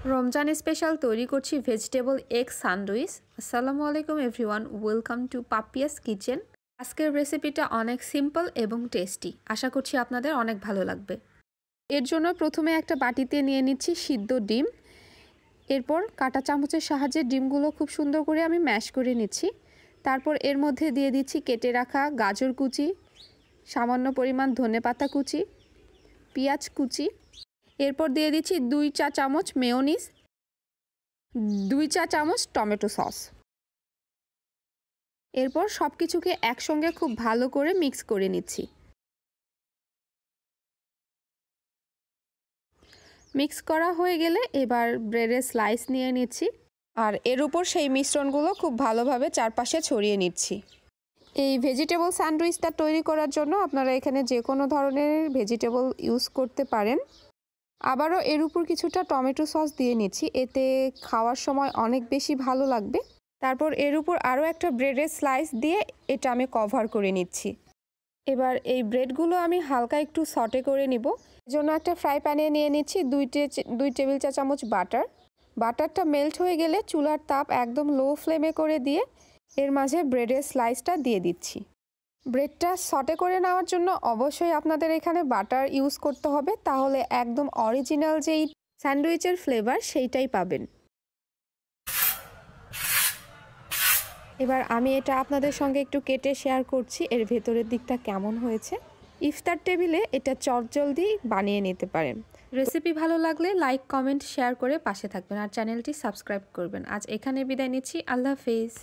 Ramzan special তৈরি করছি vegetable egg sandwich. আসসালামু আলাইকুম everyone, welcome to Papiya's kitchen. আজকের রেসিপিটা অনেক সিম্পল এবং টেস্টি, আশা করছি আপনাদের অনেক ভালো লাগবে। এর জন্য প্রথমে একটা বাটিতে নিয়ে নিচ্ছি সিদ্ধ ডিম। এরপর কাঁটা চামচের সাহায্যে ডিমগুলো খুব সুন্দর করে আমি ম্যাশ করে নিচ্ছি। তারপর এর মধ্যে দিয়ে দিচ্ছি কেটে রাখা গাজর কুচি, সামান্য পরিমাণ ধনেপাতা কুচি, পেঁয়াজ কুচি। এরপর দিয়ে দিচ্ছি 2 চা চামচ মেয়োনিজ, 2 চা চামচ টমেটো সস। এরপর সব কিছুকে একসঙ্গে খুব ভালো করে মিক্স করে নিচ্ছি। মিক্স করা হয়ে গেলে এবার ব্রেডের স্লাইস নিয়ে নিচ্ছি আর এর উপর সেই মিশ্রণগুলো খুব ভালোভাবে চারপাশে ছড়িয়ে নিচ্ছি। এই ভেজিটেবল স্যান্ডউইচটা তৈরি করার জন্য আপনারা এখানে যে কোনো ধরনের ভেজিটেবল ইউজ করতে পারেন। আবারও এর উপর কিছুটা টমেটো সস দিয়ে নিচ্ছি, এতে খাওয়ার সময় অনেক বেশি ভালো লাগবে। তারপর এর উপর আরও একটা ব্রেডের স্লাইস দিয়ে এটা আমি কভার করে নিচ্ছি। এবার এই ব্রেডগুলো আমি হালকা একটু সটে করে নিব। এজন্য একটা ফ্রাই প্যানে নিয়ে নিচ্ছি 2 টেবিল চা চামচ বাটার। বাটারটা মেল্ট হয়ে গেলে চুলার তাপ একদম লো ফ্লেমে করে দিয়ে এর মাঝে ব্রেডের স্লাইসটা দিয়ে দিচ্ছি। ব্রেডটা সটে করে নেওয়ার জন্য অবশ্যই আপনাদের এখানে বাটার ইউজ করতে হবে, তাহলে একদম অরিজিনাল যেই স্যান্ডউইচের ফ্লেভার সেইটাই পাবেন। এবার আমি এটা আপনাদের সঙ্গে একটু কেটে শেয়ার করছি এর ভেতরের দিকটা কেমন হয়েছে। ইফতার টেবিলে এটা চটজলদি বানিয়ে নিতে পারেন। রেসিপি ভালো লাগলে লাইক, কমেন্ট, শেয়ার করে পাশে থাকবেন আর চ্যানেলটি সাবস্ক্রাইব করবেন। আজ এখানে বিদায় নিচ্ছি। আল্লাহ হাফেজ।